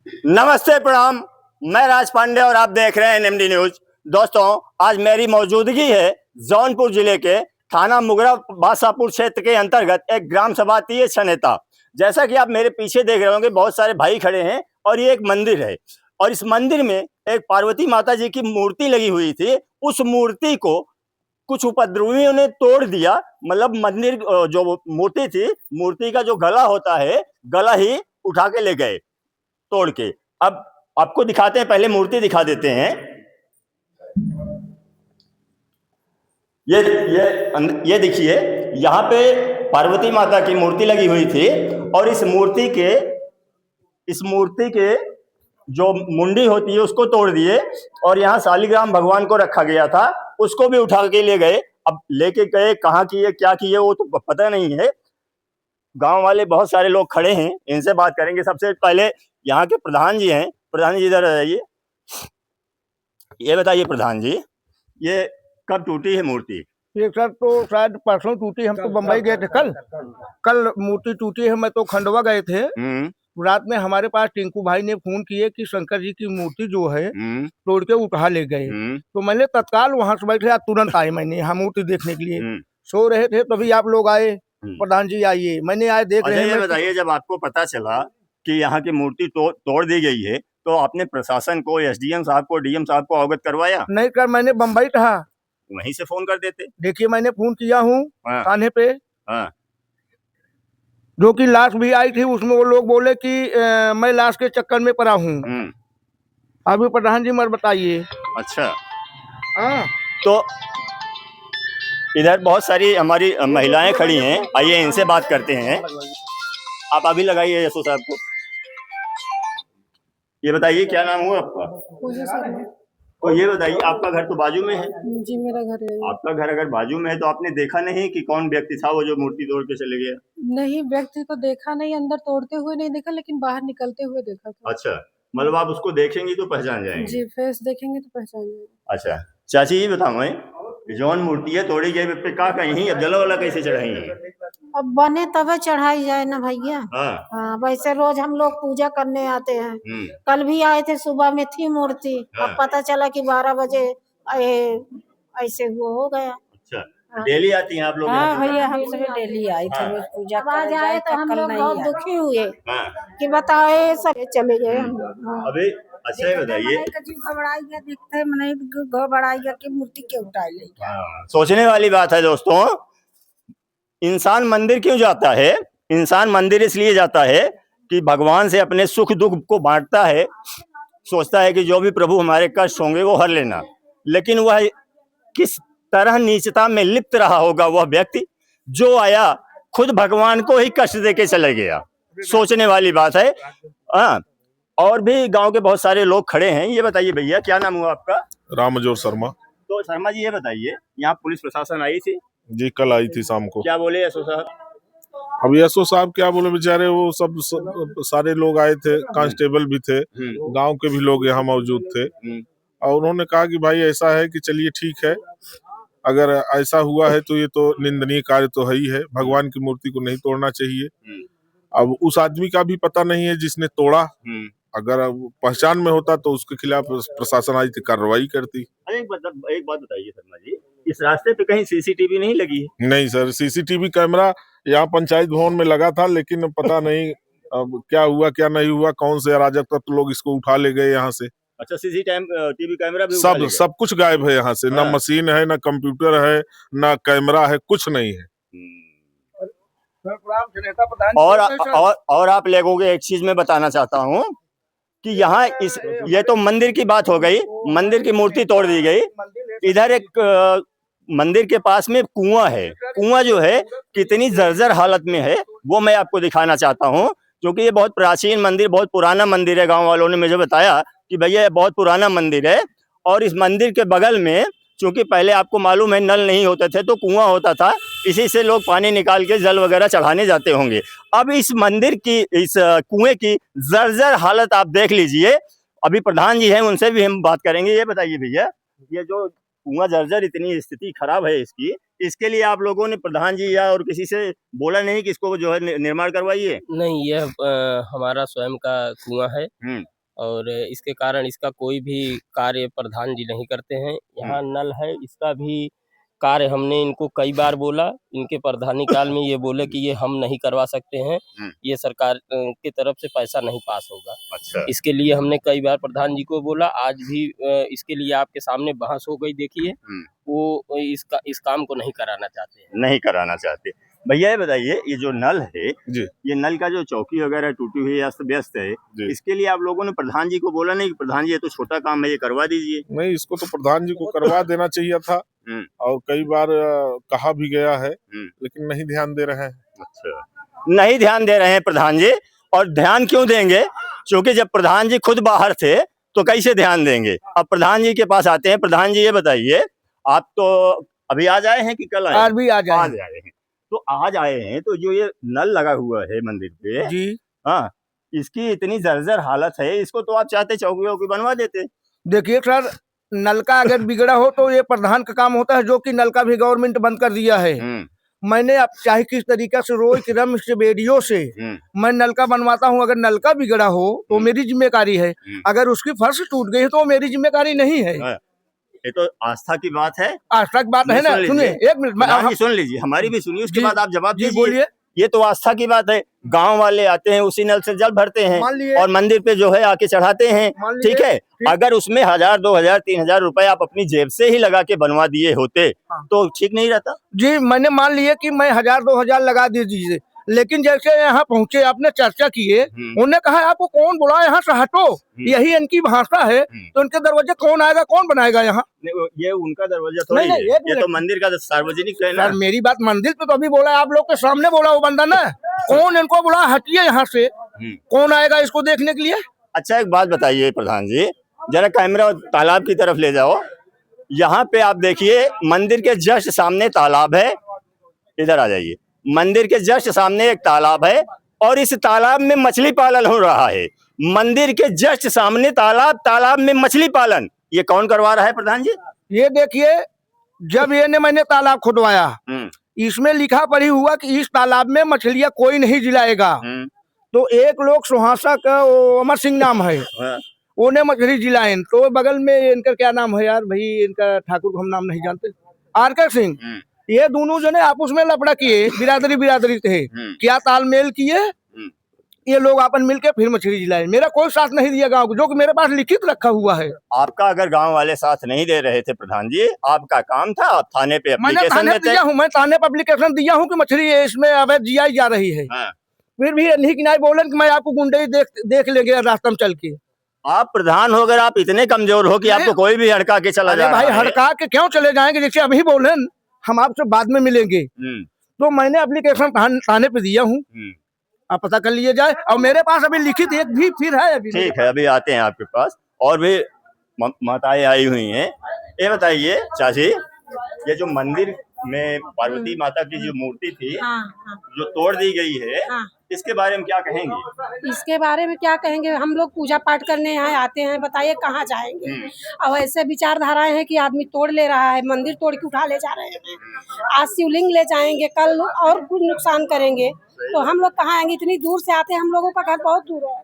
नमस्ते, प्रणाम। मैं राज पांडे और आप देख रहे हैं एनएमडी न्यूज। दोस्तों, आज मेरी मौजूदगी है जौनपुर जिले के थाना मुगरा बासापुर क्षेत्र के अंतर्गत एक ग्राम सभा छनेता। जैसा कि आप मेरे पीछे देख रहे होंगे, बहुत सारे भाई खड़े हैं और ये एक मंदिर है और इस मंदिर में एक पार्वती माता जी की मूर्ति लगी हुई थी। उस मूर्ति को कुछ उपद्रवियों ने तोड़ दिया। मतलब मंदिर जो मूर्ति थी, मूर्ति का जो गला होता है, गला ही उठा के ले गए तोड़ के। अब आपको दिखाते हैं, पहले मूर्ति दिखा देते हैं। ये देखिए, यहाँ पे पार्वती माता की मूर्ति लगी हुई थी और इस मूर्ति के जो मुंडी होती है उसको तोड़ दिए और यहाँ शालिग्राम भगवान को रखा गया था, उसको भी उठा के ले गए। अब लेके गए कहाँ किए क्या किए वो तो पता नहीं है। गांव वाले बहुत सारे लोग खड़े हैं, इनसे बात करेंगे। सबसे पहले यहाँ के प्रधान जी हैं। प्रधान जी इधर आइए। ये बताइए प्रधान जी, ये कब टूटी है मूर्ति? ये सर तो शायद परसों टूटी। हम तो बम्बई गए थे कल मूर्ति टूटी है। मैं तो खंडवा गए थे। रात में हमारे पास टिंकू भाई ने फोन किए कि शंकर जी की मूर्ति जो है तोड़ के उठा ले गए। तो मैंने तत्काल वहां से बैठे तुरंत आए मैंने यहाँ मूर्ति देखने के लिए। सो रहे थे तभी आप लोग आए, प्रधान जी आइए। मैंने आए देख रहे हैं। बताइए, जब आपको पता चला कि यहाँ की मूर्ति तोड़ दी गई है तो आपने प्रशासन को, एसडीएम साहब को, डीएम साहब को अवगत करवाया? नहीं कर, मैंने बम्बई था, वहीं से फोन कर देते। देखिए मैंने फोन किया हूँ थाने पे। हाँ। जो कि लाश भी आई थी, उसमें वो लोग बोले कि मैं लाश के चक्कर में पड़ा हूँ। अभी प्रधान जी मत बताइए। अच्छा। हाँ, तो इधर बहुत सारी हमारी महिलाएं खड़ी हैं, आइए इनसे बात करते हैं। आप अभी लगाइए यशो साहब को। ये बताइए क्या नाम हुआ आपका? पूजा शर्मा। तो ये बताइए, आपका घर तो बाजू में है? जी मेरा घर है। आपका घर अगर बाजू में है तो आपने देखा नहीं कि कौन व्यक्ति था वो जो मूर्ति तोड़ के चले गया? नहीं, व्यक्ति को देखा नहीं, अंदर तोड़ते हुए नहीं देखा, लेकिन बाहर निकलते हुए देखा था। अच्छा, मतलब आप उसको देखेंगी तो पहचान जाएंगे? जी, फेस देखेंगे तो पहचान जाएंगे। अच्छा चाची, ये बताओ मैं, जौन मूर्ति है तोड़ी गई पे का कहीं अब जला वाला कैसे चढ़ाई है? अब बने तबे चढ़ाई जाए ना भैया। हाँ। वैसे रोज हम लोग पूजा करने आते हैं। कल भी आए थे, सुबह में थी मूर्ति। अब पता चला कि 12 बजे ऐसे वो हो गया। अच्छा, डेली आती हैं आप लोग? हाँ भैया, हम सभी डेली आए थे रोज पूजा करने। आए तो हम लोग बहुत दुखी हुए कि बताओ ये सब चले गए हम लोग। अभी अच्छा ये बताइए, घबराई गया, दिखते नहीं घबराई गया कि मूर्ति क्यों उठाई ले गया। सोचने वाली बात है दोस्तों। इंसान मंदिर क्यों जाता है? इंसान मंदिर इसलिए जाता है कि भगवान से अपने सुख दुख को बांटता है, सोचता है कि जो भी प्रभु हमारे कष्ट होंगे वो हर लेना। लेकिन वह किस तरह नीचता में लिप्त रहा होगा वह व्यक्ति, जो आया खुद भगवान को ही कष्ट देके चले गया। सोचने वाली बात है। हाँ, और भी गांव के बहुत सारे लोग खड़े हैं। ये बताइए भैया, क्या नाम हुआ आपका? रामजोर शर्मा। तो शर्मा जी, ये बताइए, यहाँ पुलिस प्रशासन आई थी? जी, कल आई थी शाम को। क्या बोले यशो साहब? अब यशो साहब क्या बोले बेचारे, वो सब सारे लोग आए थे, कांस्टेबल भी थे, गांव के भी लोग यहाँ मौजूद थे। और उन्होंने कहा कि भाई ऐसा है कि चलिए ठीक है, अगर ऐसा हुआ है तो ये तो निंदनीय कार्य तो है ही है, भगवान की मूर्ति को नहीं तोड़ना चाहिए। अब उस आदमी का भी पता नहीं है जिसने तोड़ा, अगर पहचान में होता तो उसके खिलाफ प्रशासन आज कार्रवाई करती। एक बात बताइए शर्मा जी, इस रास्ते पे कहीं सीसीटीवी नहीं लगी है? नहीं सर, सीसीटीवी कैमरा यहाँ पंचायत भवन में लगा था, लेकिन पता नहीं अब क्या हुआ क्या नहीं हुआ, कौन से अराजक तत्व लोग इसको उठा ले गए यहाँ से। अच्छा, सीसीटीवी कैमरा भी सब कुछ गायब है यहाँ से। ना मशीन है, ना कंप्यूटर है, ना कैमरा है, कुछ नहीं है। और आप लोगों को एक चीज मैं बताना चाहता हूँ कि यहाँ ये तो मंदिर की बात हो गई, मंदिर की मूर्ति तोड़ दी गई। इधर एक मंदिर के पास में कुआं है। कुआं जो है कितनी जर्जर हालत में है वो मैं आपको दिखाना चाहता हूँ, क्योंकि ये बहुत प्राचीन मंदिर, बहुत पुराना मंदिर है। गांव वालों ने मुझे बताया कि भैया ये बहुत पुराना मंदिर है और इस मंदिर के बगल में, चूंकि पहले आपको मालूम है नल नहीं होते थे तो कुआं होता था, इसी से लोग पानी निकाल के जल वगैरह चढ़ाने जाते होंगे। अब इस मंदिर की, इस कुएं की जर्जर हालत आप देख लीजिए। अभी प्रधान जी हैं, उनसे भी हम बात करेंगे। ये बताइए भैया, ये जो कुआं जर्जर, इतनी स्थिति खराब है इसकी, इसके लिए आप लोगों ने प्रधान जी या और किसी से बोला नहीं कि इसको जो है निर्माण करवाइए? नहीं, यह हमारा स्वयं का कुआं है और इसके कारण इसका कोई भी कार्य प्रधान जी नहीं करते हैं। यहाँ नल है, इसका भी कार्य हमने इनको कई बार बोला, इनके प्रधानी काल में ये बोले कि ये हम नहीं करवा सकते हैं, ये सरकार की तरफ से पैसा नहीं पास होगा। अच्छा। इसके लिए हमने कई बार प्रधान जी को बोला, आज भी इसके लिए आपके सामने बहस हो गई। देखिए वो इस काम को नहीं कराना चाहते हैं। नहीं कराना चाहते। भैया ये बताइए, ये जो नल है जी ये नल का जो चौकी वगैरह टूटी हुई अस्त व्यस्त है, जी। इसके लिए आप लोगों ने प्रधान जी को बोला नहीं कि प्रधान जी ये तो छोटा काम है, ये करवा दीजिए? नहीं, इसको तो प्रधान जी को करवा देना चाहिए था और कई बार कहा भी गया है, लेकिन नहीं ध्यान दे रहे हैं। अच्छा, नहीं ध्यान दे रहे हैं प्रधान जी। और ध्यान क्यों देंगे? क्योंकि जब प्रधान जी खुद बाहर थे तो कैसे ध्यान देंगे? अब प्रधान जी के पास आते हैं। प्रधान जी ये बताइए, आप तो अभी आज आए हैं कि कल आए? आज भी आज आए हैं। तो आज आए हैं, तो जो ये नल लगा हुआ है मंदिर पे, जी। हाँ, इसकी इतनी जर्जर हालत है, इसको तो आप चाहते चौकी वौकी बनवा देते। देखिए सर, नल का अगर बिगड़ा हो तो ये प्रधान का काम होता है, जो कि नल का भी गवर्नमेंट बंद कर दिया है। मैंने अब चाहे किस तरीके से रोज क्रम से वीडियो से मैं नल का बनवाता हूँ। अगर नल का बिगड़ा हो तो मेरी जिम्मेदारी है, अगर उसकी फर्श टूट गई तो मेरी जिम्मेदारी नहीं है। ये तो आस्था की बात है, आस्था की बात है ना। सुनिए एक मिनट, सुन लीजिए, हमारी भी सुनिए, उसके बाद आप जवाब जी दीजिए। बोलिए। ये तो आस्था की बात है, गांव वाले आते हैं, उसी नल से जल भरते हैं और मंदिर पे जो है आके चढ़ाते हैं, ठीक है। अगर उसमें 1000, 2000, 3000 रुपए आप अपनी जेब से ही लगा के बनवा दिए होते तो ठीक नहीं रहता? जी, मैंने मान लिया कि मैं 1000, 2000 लगा दीजिए, लेकिन जैसे यहाँ पहुँचे, आपने चर्चा किए, उन्होंने कहा आपको कौन बुला, यहाँ से हटो, यही इनकी भाषा है, तो उनके दरवाजे कौन आएगा, कौन बनाएगा यहाँ? ये उनका दरवाजा थोड़ी है, ये तो मंदिर का सार्वजनिक है ना। मेरी बात मंदिर पे तो अभी बोला, आप लोग के सामने बोला वो बंदा ना, कौन इनको बुला, हटिए यहाँ से, कौन आएगा इसको देखने के लिए? अच्छा, एक बात बताइए प्रधान जी, जरा कैमरा तालाब की तरफ ले जाओ। यहाँ पे आप देखिए, मंदिर के जस्ट सामने तालाब है, इधर आ जाइए। मंदिर के जस्ट सामने एक तालाब है और इस तालाब में मछली पालन हो रहा है। मंदिर के जस्ट सामने तालाब, तालाब में मछली पालन, ये कौन करवा रहा है प्रधान जी? ये देखिए, जब मैंने तालाब खुदवाया, इसमें लिखा पढ़ी हुआ कि इस तालाब में मछलियां कोई नहीं जिलाएगा। तो एक लोग सुहासा का, अमर सिंह नाम है, उन्हें मछली जिलाएं। तो बगल में इनका क्या नाम है यार भाई, इनका ठाकुर को हम नाम नहीं जानते, आरके सिंह, ये दोनों जने आपस में लफड़ा किए, बिरादरी थे, क्या तालमेल किए, ये लोग अपन मिलके फिर मछली जिलाए। मेरा कोई साथ नहीं दिया गांव को, जो कि मेरे पास लिखित रखा हुआ है। आपका अगर गांव वाले साथ नहीं दे रहे थे प्रधान जी, आपका काम था, आप थाने पे एप्लीकेशन देते। मैं थाने पे एप्लीकेशन दिया हूँ कि मछली इसमें अवैध जियाई जा रही है। फिर भी नहीं कि नहीं बोलन कि मैं आपको गुंडे देख लेंगे रास्ता में चल के। आप प्रधान हो, अगर आप इतने कमजोर हो कि आपको कोई भी हड़का के चला जाए। भाई हड़का के क्यों चले जाएंगे? जैसे अभी बोलन हम आपसे बाद में मिलेंगे, तो मैंने एप्लीकेशन थाने पे दिया हूँ, आप पता कर लिए जाए। और मेरे पास अभी लिखित एक भी फिर है अभी। ठीक है, अभी आते हैं आपके पास, और भी माताएं आई हुई हैं। ये बताइए चाची, ये जो मंदिर में पार्वती माता की जो मूर्ति थी, जो तोड़ दी गई है, इसके बारे में क्या कहेंगे? इसके बारे में क्या कहेंगे, हम लोग पूजा पाठ करने यहाँ आते हैं, बताइए कहाँ जाएंगे? अब ऐसे विचारधाराएं हैं कि आदमी तोड़ ले रहा है, मंदिर तोड़ के उठा ले जा रहे हैं, आज शिवलिंग ले जाएंगे, कल और कुछ नुकसान करेंगे, तो हम लोग कहाँ आएंगे? इतनी दूर से आते हैं, हम लोगों का घर बहुत दूर है,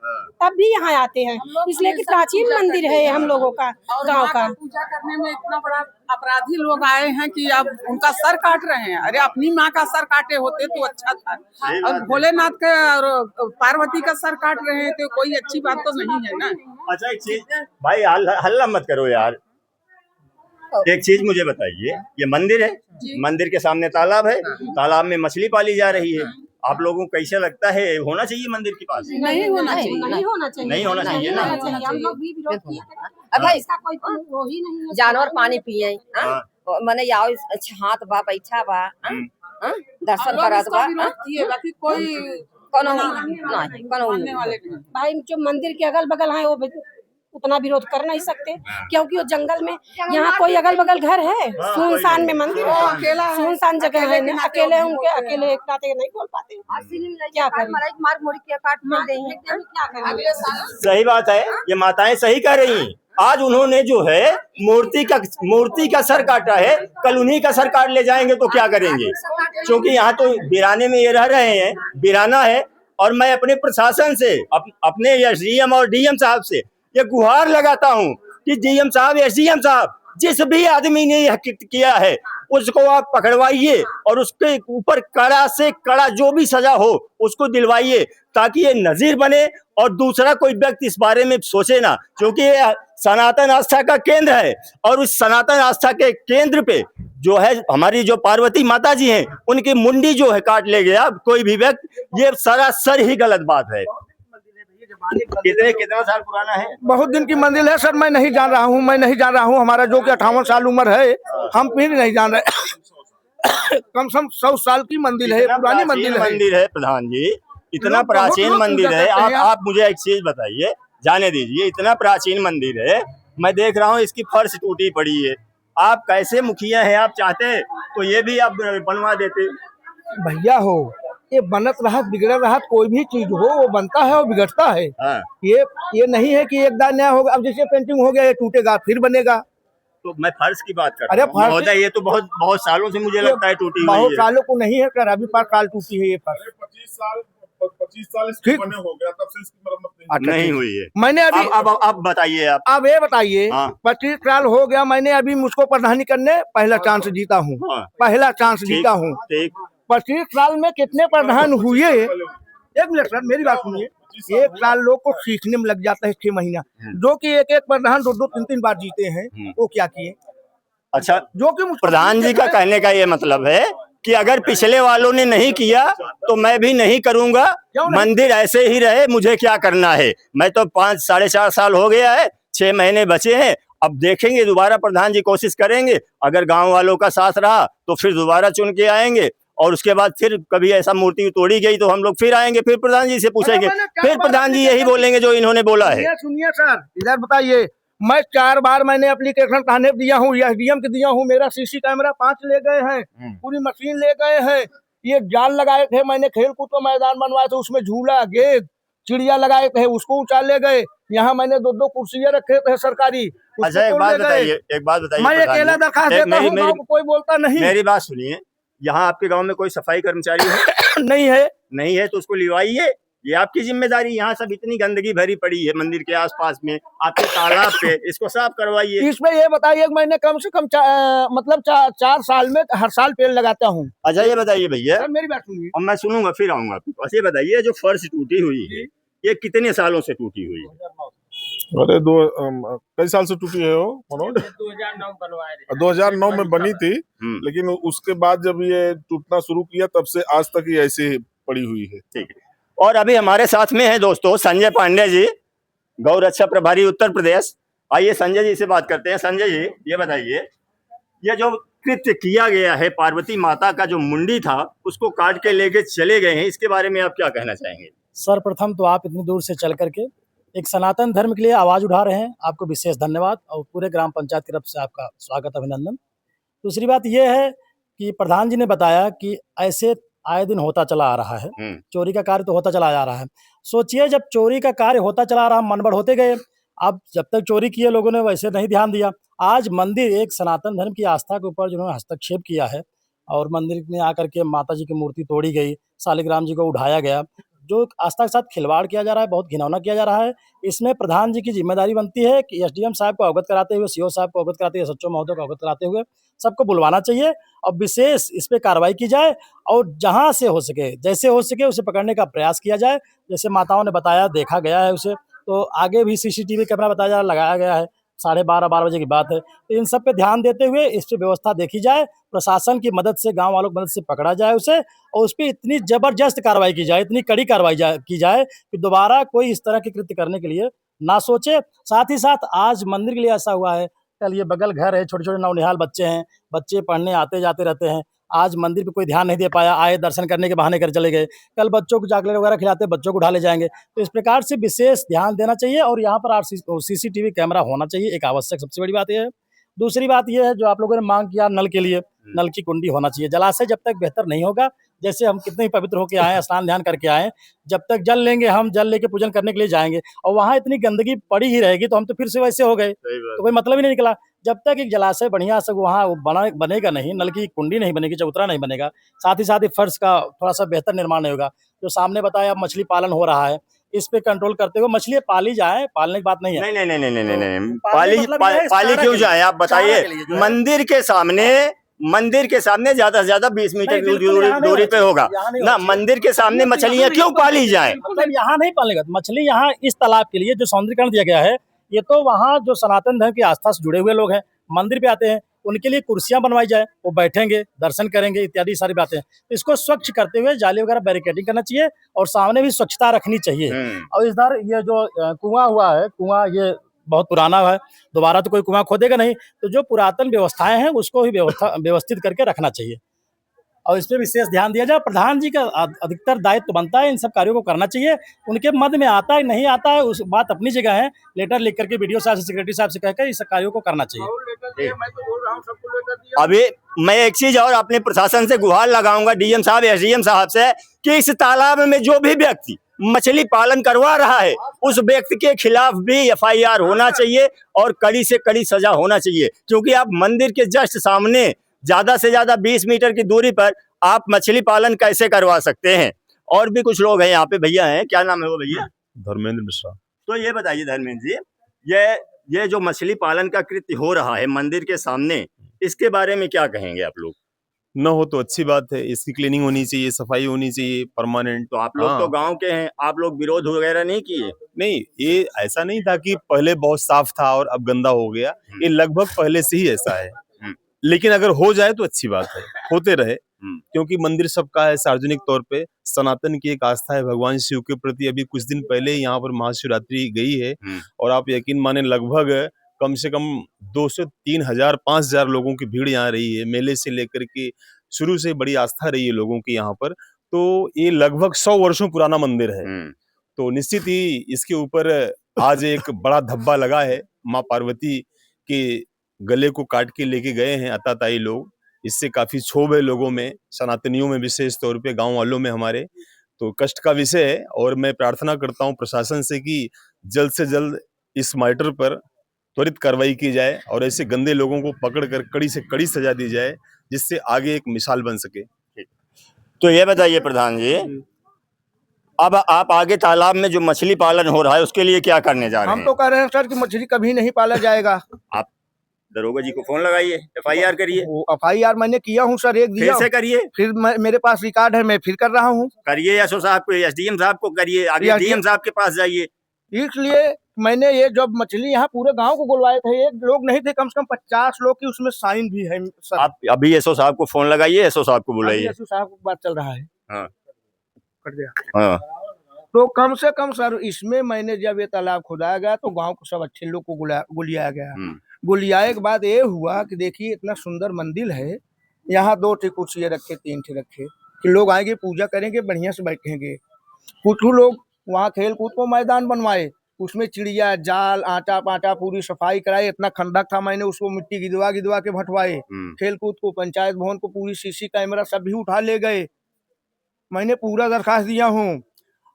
तब भी यहाँ आते हैं, इसलिए कि प्राचीन मंदिर है हम लोगों का, गाँव का। पूजा करने में इतना बड़ा अपराधी लोग आए हैं कि अब उनका सर काट रहे हैं। अरे अपनी माँ का सर काटे होते तो अच्छा था, अब भोलेनाथ का और पार्वती का सर काट रहे हैं तो कोई अच्छी बात तो नहीं है ना। अच्छा, एक चीज भाई, हल्ला मत करो यार, एक चीज मुझे बताइए, ये मंदिर है, मंदिर के सामने तालाब है, तालाब में मछली पाली जा रही है, आप लोगों को कैसे लगता है होना चाहिए मंदिर के पास? नहीं होना चाहिए, नहीं होना चाहिए, नहीं होना चाहिए ना। हम लोग भी विरोध किए थे, अब भाई इसका कोई वो ही नहीं है। जानवर पानी पिए, मने आओ हाथ बा, बैठा बा, दर्शन करत बा, बाकी कोई कोनो नहीं। भाई जो मंदिर के अगल बगल है वो उतना विरोध कर नहीं सकते, क्योंकि वो जंगल में, यहाँ कोई अगल बगल घर है, सुनसान में मंदिर है, अकेला सुनसान जगह है, अकेले उनके अकेले एक नाते नहीं बोल पाते, क्या करें? सही बात है, ये माताएं सही कह रही हैं। आज उन्होंने जो है मूर्ति का सर काटा है, कल उन्हीं का सर काट ले जाएंगे तो क्या करेंगे? क्योंकि यहाँ तो बिराने में ये रह रहे हैं, बिराना है। और मैं अपने प्रशासन से, अपने एसडीएम और डीएम साहब से ये गुहार लगाता हूँ कि डीएम साहब, एसडीएम साहब, जिस भी आदमी ने यह किया है उसको आप पकड़वाइए और उसके ऊपर कड़ा से कड़ा जो भी सजा हो उसको दिलवाइए, ताकि ये नजीर बने और दूसरा कोई व्यक्ति इस बारे में सोचे ना, क्योंकि ये सनातन आस्था का केंद्र है और उस सनातन आस्था के केंद्र पे जो है हमारी जो पार्वती माता जी हैं उनकी मुंडी जो है काट ले गया कोई भी व्यक्ति, ये सरासर ही गलत बात है। कितना साल पुराना है? बहुत दिन की मंदिर है सर, मैं नहीं जान रहा हूँ, हमारा जो कि 58 साल उम्र है, हम फिर नहीं जान रहे। कम से कम 100 साल की मंदिर है, पुरानी मंदिर है प्रधान जी, इतना प्राचीन मंदिर है। आप मुझे एक चीज बताइए, जाने दीजिए, इतना प्राचीन मंदिर है, मैं देख रहा हूँ इसकी फर्श टूटी पड़ी है। आप कैसे मुखिया हैं, आप चाहते तो ये भी आप बनवा देते। भैया हो, ये बनत रहा बिगड़ रहा, कोई भी चीज हो वो बनता है और बिगड़ता है। हाँ। ये नहीं है कि एक दान नया होगा, अब जैसे पेंटिंग हो गया ये टूटेगा फिर बनेगा। तो मैं फर्श की बात कर रहा हूं महोदय, ये तो बहुत सालों से मुझे लगता है टूटी हुई है। बहुत सालों को नहीं है सर, अभी 5 साल टूटी है ये फर्श। 25 साल इसके बने हो गया, तब से इसकी मरम्मत नहीं हुई है। मैंने अभी अब बताइए आप ये बताइए। हाँ। 25 साल हो गया, मैंने अभी मुझको प्रधानी करने पहला चांस जीता हूँ। हाँ। पहला चांस जीता हूँ। 25 साल में कितने प्रधान हुए? एक मिनट सर, मेरी बात सुनिए। 1 साल लोग को सीखने में लग जाता है 6 महीना, जो कि एक प्रधान 2-2, 3-3 बार जीते हैं, वो क्या किए? अच्छा, जो कि प्रधान जी का कहने का ये मतलब है कि अगर पिछले वालों ने नहीं किया तो मैं भी नहीं करूंगा, मंदिर ऐसे ही रहे, मुझे क्या करना है। मैं तो 5-4.5 साल हो गया है, 6 महीने बचे हैं, अब देखेंगे दोबारा प्रधान जी कोशिश करेंगे, अगर गांव वालों का साथ रहा तो फिर दोबारा चुन के आएंगे और उसके बाद फिर कभी ऐसा मूर्ति तोड़ी गई तो हम लोग फिर आएंगे, फिर प्रधान जी से पूछेंगे, फिर प्रधान जी यही बोलेंगे जो इन्होंने बोला है। सुनिए सर, इधर बताइए, मैं 4 बार मैंने एप्लीकेशन थाने दिया हूँ, एसडीएम के दिया हूँ, मेरा सीसी कैमरा 5 ले गए हैं, पूरी मशीन ले गए हैं, ये जाल लगाए थे, मैंने खेल कूद का मैदान बनवाए थे, उसमें झूला, गेंद, चिड़िया लगाए थे, उसको उछाल ले गए। यहाँ मैंने 2-2 कुर्सियां रखे थे सरकारी। अच्छा, एक बात बताइए, मैं अकेला दरखास्त देता हूँ, कोई बोलता नहीं। मेरी बात सुनिए, यहाँ आपके गांव में कोई सफाई कर्मचारी है? नहीं है तो उसको लिवाइए, ये आपकी जिम्मेदारी। यहाँ सब इतनी गंदगी भरी पड़ी है मंदिर के आसपास में, आपके तालाब पे, इसको साफ करवाइए। इसमें ये बताइए, मैंने कम से कम 4 साल में हर साल पेड़ लगाता हूँ। अच्छा, ये बताइए भैया, मेरी बात सुनिए, और मैं सुनूंगा फिर आऊंगा आपके पास। ये बताइए, जो फर्श टूटी हुई है ये कितने सालों से टूटी हुई है? अरे कई साल से टूटी है वो मनोज? 2009 में बनी थी, लेकिन उसके बाद जब ये टूटना शुरू किया तब से आज तक ये ऐसे ही पड़ी हुई है। ठीक है। और अभी हमारे साथ में है दोस्तों संजय पांडे जी, गौ रक्षा प्रभारी उत्तर प्रदेश। आइए संजय जी से बात करते हैं। संजय जी, ये बताइए, ये जो कृत्य किया गया है, पार्वती माता का जो मुंडी था उसको काट के लेके चले गए हैं, इसके बारे में आप क्या कहना चाहेंगे? सर्वप्रथम तो आप इतनी दूर से चल करके एक सनातन धर्म के लिए आवाज़ उठा रहे हैं, आपको विशेष धन्यवाद और पूरे ग्राम पंचायत की तरफ से आपका स्वागत, अभिनंदन। दूसरी बात यह है कि प्रधान जी ने बताया कि ऐसे आए दिन होता चला आ रहा है, चोरी का कार्य तो होता चला जा रहा है। सोचिए, जब चोरी का कार्य होता चला आ रहा, मनबड़ होते गए, अब जब तक चोरी किए लोगों ने वैसे नहीं ध्यान दिया। आज मंदिर एक सनातन धर्म की आस्था के ऊपर जिन्होंने हस्तक्षेप किया है और मंदिर में आकर के माता जी की मूर्ति तोड़ी गई, शालिग्राम जी को उठाया गया, जो आस्था के साथ खिलवाड़ किया जा रहा है, बहुत घिनौना किया जा रहा है। इसमें प्रधान जी की जिम्मेदारी बनती है कि एसडीएम साहब को अवगत कराते हुए, सीओ साहब को अवगत कराते हुए, सचिव महोदय को अवगत कराते हुए सबको बुलवाना चाहिए और विशेष इस पे कार्रवाई की जाए और जहां से हो सके, जैसे हो सके उसे पकड़ने का प्रयास किया जाए। जैसे माताओं ने बताया, देखा गया है उसे, तो आगे भी सीसीटीवी कैमरा बताया जा रहा, लगाया गया है। 12:30 बजे की बात है। तो इन सब पे ध्यान देते हुए इस पे व्यवस्था देखी जाए, प्रशासन की मदद से, गांव वालों की मदद से पकड़ा जाए उसे और उस पर इतनी जबरदस्त कार्रवाई की जाए, इतनी कड़ी कार्रवाई की जाए कि दोबारा कोई इस तरह के कृत्य करने के लिए ना सोचे। साथ ही साथ आज मंदिर के लिए ऐसा हुआ है, कल ये बगल घर है, छोटे छोटे नौनिहाल बच्चे हैं, बच्चे पढ़ने आते जाते रहते हैं, आज मंदिर पे कोई ध्यान नहीं दे पाया, आए दर्शन करने के बहाने कर चले गए, कल बच्चों को चॉकलेट वगैरह खिलाते बच्चों को उठा ले जाएंगे। तो इस प्रकार से विशेष ध्यान देना चाहिए और यहाँ पर सीसीटीवी कैमरा होना चाहिए, एक आवश्यक सबसे बड़ी बात यह है। दूसरी बात यह है, जो आप लोगों ने मांग किया नल के लिए, नल की कुंडी होना चाहिए। जलाशय जब तक बेहतर नहीं होगा, जैसे हम कितने ही पवित्र होकर आए, स्नान ध्यान करके आए, जब तक जल लेंगे, हम जल लेके पूजन करने के लिए जाएंगे और वहाँ इतनी गंदगी पड़ी ही रहेगी तो हम तो फिर से वैसे हो गए, तो कोई मतलब ही नहीं निकला। जब तक एक जलाशय बढ़िया से वहाँ बनेगा नहीं, नल की कुंडी नहीं बनेगी, चबूतरा नहीं बनेगा, साथ ही फर्श का थोड़ा सा बेहतर निर्माण नहीं होगा। जो सामने बताया, अब मछली पालन हो रहा है, इस पे कंट्रोल करते हुए मछली पाली जाए, पालने की बात नहीं है। नहीं नहीं नहीं नहीं नहीं नहीं पाली मतलब ये है, पाली चारा क्यों के जाए लिए, आप बताइए। चारा के लिए जो है। मंदिर के सामने ज्यादा से ज्यादा 20 मीटर नहीं, बिल्कुल यहाँ नहीं दूरी होना पे होगा चाहिए, यहाँ नहीं ना। होना चाहिए। मंदिर के सामने मछलियां क्यों पाली जाए? मतलब यहाँ नहीं पालेगा मछली, यहाँ इस तालाब के लिए जो सौंदर्यीकरण दिया गया है, ये तो वहाँ जो सनातन धर्म की आस्था से जुड़े हुए लोग हैं, मंदिर पे आते हैं, उनके लिए कुर्सियां बनवाई जाए, वो बैठेंगे, दर्शन करेंगे, इत्यादि सारी बातें। तो इसको स्वच्छ करते हुए जाली वगैरह बैरिकेडिंग करना चाहिए और सामने भी स्वच्छता रखनी चाहिए। और इधर ये जो कुआं हुआ है, कुआं ये बहुत पुराना है, दोबारा तो कोई कुआं खोदेगा नहीं, तो जो पुरातन व्यवस्थाएं हैं उसको ही व्यवस्थित करके रखना चाहिए और इस पे विशेष ध्यान दिया जाए। प्रधान जी का अधिकतर दायित्व बनता है इन सब कार्यों को करना चाहिए। उनके मद में आता है नहीं आता है उस बात अपनी जगह है, लेटर लिख करके वीडियो साहब से, सेक्रेटरी साहब से कहकर इस कार्यों को करना चाहिए। अभी मैं एक चीज और अपने प्रशासन से गुहार लगाऊंगा, डीएम साहब, एसडीएम साहब से, कि इस तालाब में जो भी व्यक्ति मछली पालन करवा रहा है उस व्यक्ति के खिलाफ भी एफआईआर होना चाहिए और कड़ी से कड़ी सजा होना चाहिए। क्योंकि आप मंदिर के जस्ट सामने ज्यादा से ज्यादा 20 मीटर की दूरी पर आप मछली पालन कैसे करवा सकते हैं? और भी कुछ लोग हैं यहाँ पे, भैया हैं, क्या नाम है वो भैया? धर्मेंद्र मिश्रा। तो ये बताइए धर्मेंद्र जी, ये जो मछली पालन का कृत्य हो रहा है मंदिर के सामने, इसके बारे में क्या कहेंगे आप लोग? न हो तो अच्छी बात है, इसकी क्लीनिंग होनी चाहिए, सफाई होनी चाहिए परमानेंट। तो आप लोग तो गांव के हैं, आप लोग विरोध वगैरह नहीं किए? नहीं, ये ऐसा नहीं था कि पहले बहुत साफ था और अब गंदा हो गया, ये लगभग पहले से ही ऐसा है। लेकिन अगर हो जाए तो अच्छी बात है, होते रहे, क्योंकि मंदिर सबका है, सार्वजनिक तौर पे सनातन की एक आस्था है भगवान शिव के प्रति। अभी कुछ दिन पहले यहाँ पर महाशिवरात्रि गई है और आप यकीन माने लगभग कम से कम 2 से 3 हजार 5 हजार लोगों की भीड़ यहाँ रही है। मेले से लेकर के शुरू से बड़ी आस्था रही है लोगों की यहाँ पर। तो ये लगभग 100 वर्षों पुराना मंदिर है, तो निश्चित ही इसके ऊपर आज एक बड़ा धब्बा लगा है। माँ पार्वती के गले को काट के लेके गए हैं अताताई लोग, इससे काफी क्षोभ है लोगों में, सनातनियों में, विशेष तौर पे गांव वालों में हमारे। तो कष्ट का विषय है और मैं प्रार्थना करता हूं प्रशासन से कि जल्द से जल्द इस मैटर पर त्वरित कार्रवाई की जाए और ऐसे गंदे लोगों को पकड़कर कड़ी से कड़ी सजा दी जाए, जिससे आगे एक मिसाल बन सके। तो ये बताइए प्रधान जी, अब आप आगे तालाब में जो मछली पालन हो रहा है उसके लिए क्या करने जा रहे हैं? हम तो कह रहे हैं सर कि मछली कभी नहीं पाला जाएगा। आप दरोगा जी को फोन लगाइए, एफआईआर करिए। एफआईआर मैंने किया हूँ सर, एक दिया, फिर से करिए, फिर मेरे पास रिकॉर्ड है, मैं फिर कर रहा हूँ। करिए एसओ साहब को, एसडीएम साहब को करिए, आगे डीएम साहब के पास जाइए। इसलिए मैंने ये जब मछली यहाँ पूरे गांव को बुलवाए थे, एक लोग नहीं थे, कम से कम 50 लोग की उसमें साइन भी है सर। आप अभी एसओ साहब को फोन लगाइए, एसओ साहब को बुलाइए। एसओ साहब को बात चल रहा है। हाँ। कट गया। हाँ। तो कम से कम सर इसमें मैंने जब ये तालाब खुदाया गया तो गांव के सब अच्छे लोग को गुलियाया गया। गुलियाए के बाद ये हुआ कि देखिए इतना सुंदर मंदिर है, यहाँ 2 कुर्सियाँ रखे, 3 रखे कि लोग आएंगे पूजा करेंगे, बढ़िया से बैठेंगे। कुछ लोग वहाँ खेल कूद को मैदान बनवाए, उसमें चिड़िया जाल आटा पाटा पूरी सफाई कराई, इतना खंडक था, मैंने उसको मिट्टी गिदवा के भटवाए। खेल कूद को, पंचायत भवन को पूरी सीसी कैमरा सब भी उठा ले गए, मैंने पूरा दरखास्त दिया हूँ।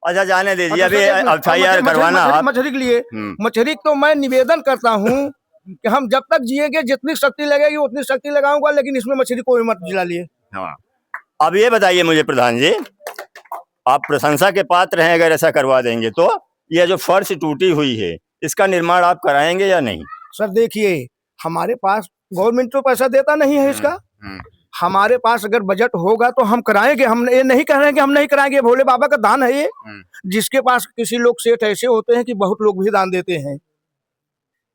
अच्छा जाने दीजिए, अभी एफआईआर करवाना मछली के लिए। मछली तो मैं निवेदन करता हूँ कि हम जब तक जिएंगे जितनी शक्ति लगेगी उतनी शक्ति लगाऊंगा, लेकिन इसमें मछली कोई मत जिला लिए। हाँ। अब ये बताइए मुझे प्रधान जी, आप प्रशंसा के पात्र हैं अगर ऐसा करवा देंगे तो। ये जो फर्श टूटी हुई है इसका निर्माण आप कराएंगे या नहीं? सर देखिए, हमारे पास गवर्नमेंट तो पैसा देता नहीं है इसका, हमारे पास अगर बजट होगा तो हम कराएंगे। हम ये नहीं कह रहे हैं कि हम नहीं कराएंगे, भोले बाबा का दान है ये। जिसके पास किसी लोग सेठ ऐसे होते हैं कि बहुत लोग भी दान देते हैं,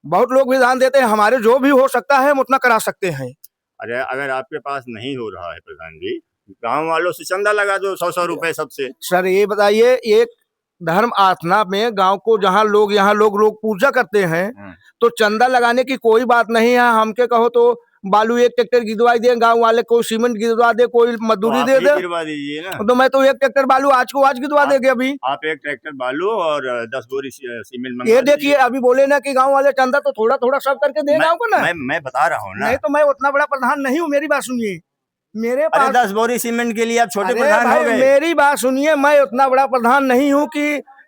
बहुत लोग भी दान देते हैं। हमारे जो भी हो सकता है हम उतना करा सकते हैं। अरे अगर आपके पास नहीं हो रहा है प्रधान जी, गांव वालों से चंदा लगा दो 100-100 रुपए सबसे। सर ये बताइए, एक धर्म आस्थना में गांव को जहां लोग लोग पूजा करते हैं तो चंदा लगाने की कोई बात नहीं है। हमके कहो तो बालू 1 ट्रैक्टर गिरवा दे गांव वाले, कोई सीमेंट गिरवा दे, कोई मजदूरी दे दे, गिरवा दीजिए ना। तो मैं तो 1 ट्रैक्टर बालू आज को आज गिरवा देंगे। अभी आप 1 ट्रैक्टर बालू और 10 बोरी सीमेंट। ये देखिए, अभी बोले ना कि गांव वाले चंदा तो थोड़ा थोड़ा सब करके दे गाँव को ना। मैं बता रहा हूँ ना। नहीं तो मैं उतना बड़ा प्रधान नहीं हूँ, मेरी बात सुनिए। मेरे पास 10 बोरी सीमेंट के लिए आप छोटे प्रधान हो गए। मेरी बात सुनिए, मैं उतना बड़ा प्रधान नहीं हूँ कि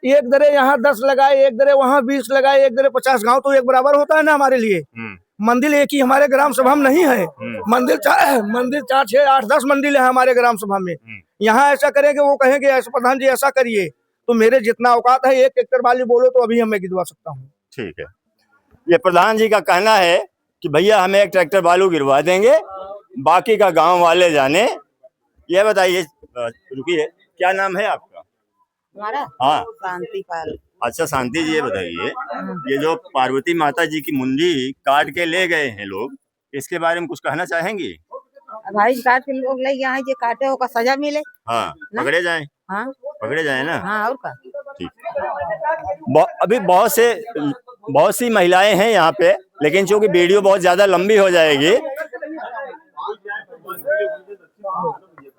एक दरे यहाँ 10 लगाए, एक दरे वहाँ 20 लगाए, एक दरे 50। गाँव तो एक बराबर होता है ना हमारे लिए। मंदिर एक ही हमारे ग्राम सभा में नहीं है, मंदिर 4, 6, 8, 10 मंदिर है हमारे ग्राम सभा में। यहाँ ऐसा करेंगे, वो कहेंगे ऐसा प्रधान जी ऐसा करिए, तो मेरे जितना औकात है 1 ट्रैक्टर वाली बोलो तो अभी मैं गिरवा सकता हूँ। ठीक है, ये प्रधान जी का कहना है कि भैया हमें 1 ट्रैक्टर बालू गिरवा देंगे, बाकी का गांव वाले जाने। ये बताइए, रुकिए, क्या नाम है आपका? हमारा हाँ, शांति पाल। अच्छा शांति जी, ये बताइए, ये जो पार्वती माता जी की मुंडी काट के ले गए हैं लोग, इसके बारे में कुछ कहना चाहेंगी? भाई काट के लोग ले यहाँ जे काटे ओका सजा मिले। हाँ, पकड़े जाएं। हाँ पकड़े जाए ना। हाँ, और का ठीक। अभी बहुत सी महिलाएं हैं यहाँ पे, लेकिन चूंकि वीडियो बहुत ज्यादा लंबी हो जाएगी।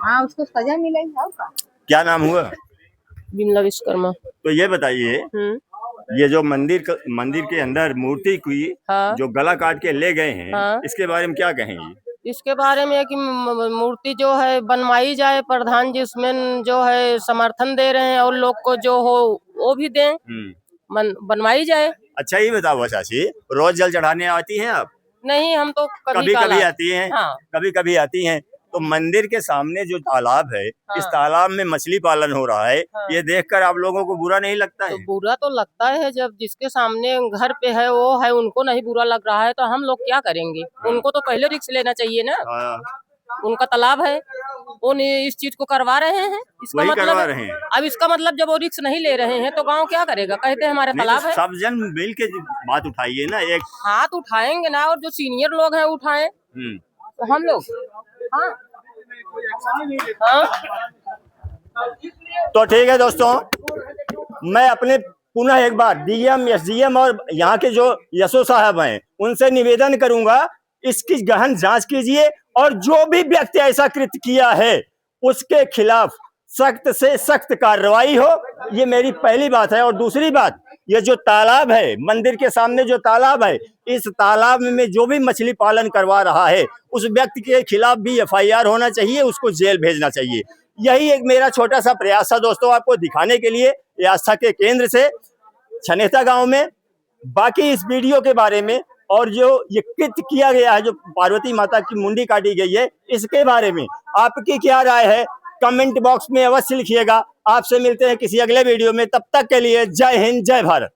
हाँ, उसको सजा मिले और का। क्या नाम हुआ? बिमला विश्वकर्मा। तो ये बताइए, ये जो मंदिर के अंदर मूर्ति की हाँ। जो गला काट के ले गए हैं, हाँ। इसके बारे में क्या कहेंगी? इसके बारे में कि मूर्ति जो है बनवाई जाए, प्रधान जी उसमें जो है समर्थन दे रहे हैं और लोग को जो हो वो भी दें, बनवाई जाए। अच्छा ये बताओ चाची, रोज जल चढ़ाने आती हैं आप? नहीं, हम तो कभी कभी आती हैं। हाँ। कभी कभी आती हैं। तो मंदिर के सामने जो तालाब है, इस तालाब में मछली पालन हो रहा है, ये देखकर आप लोगों को बुरा नहीं लगता है? तो बुरा तो लगता है, जब जिसके सामने घर पे है वो है, उनको नहीं बुरा लग रहा है तो हम लोग क्या करेंगे? उनको तो पहले रिस्क लेना चाहिए ना। उनका तालाब है, वो इस चीज को करवा रहे हैं, इसका मतलब अब इसका मतलब जब वो रिस्क नहीं ले रहे हैं तो गांव क्या करेगा? कहते हैं हमारे तालाब है। सब जन मिल के बात उठाइए ना, एक हाथ उठाएंगे ना, और जो सीनियर लोग हैं उठाएं, तो हम लोग हाँ। तो ठीक है दोस्तों, मैं अपने पुनः एक बार डीएम, एसडीएम और यहाँ के जो यशो साहब हैं उनसे निवेदन करूंगा, इसकी गहन जांच कीजिए और जो भी व्यक्ति ऐसा कृत्य किया है उसके खिलाफ सख्त से सख्त कार्रवाई हो। ये मेरी पहली बात है। और दूसरी बात, ये जो तालाब है, मंदिर के सामने जो तालाब है, इस तालाब में जो भी मछली पालन करवा रहा है उस व्यक्ति के खिलाफ भी एफआईआर होना चाहिए, उसको जेल भेजना चाहिए। यही एक मेरा छोटा सा प्रयास था दोस्तों, आपको दिखाने के लिए, ये आस्था के केंद्र से छनेता गांव में। बाकी इस वीडियो के बारे में और जो ये कृत्य किया गया है, जो पार्वती माता की मुंडी काटी गई है, इसके बारे में आपकी क्या राय है कमेंट बॉक्स में अवश्य लिखिएगा। आपसे मिलते हैं किसी अगले वीडियो में, तब तक के लिए जय हिंद, जय भारत।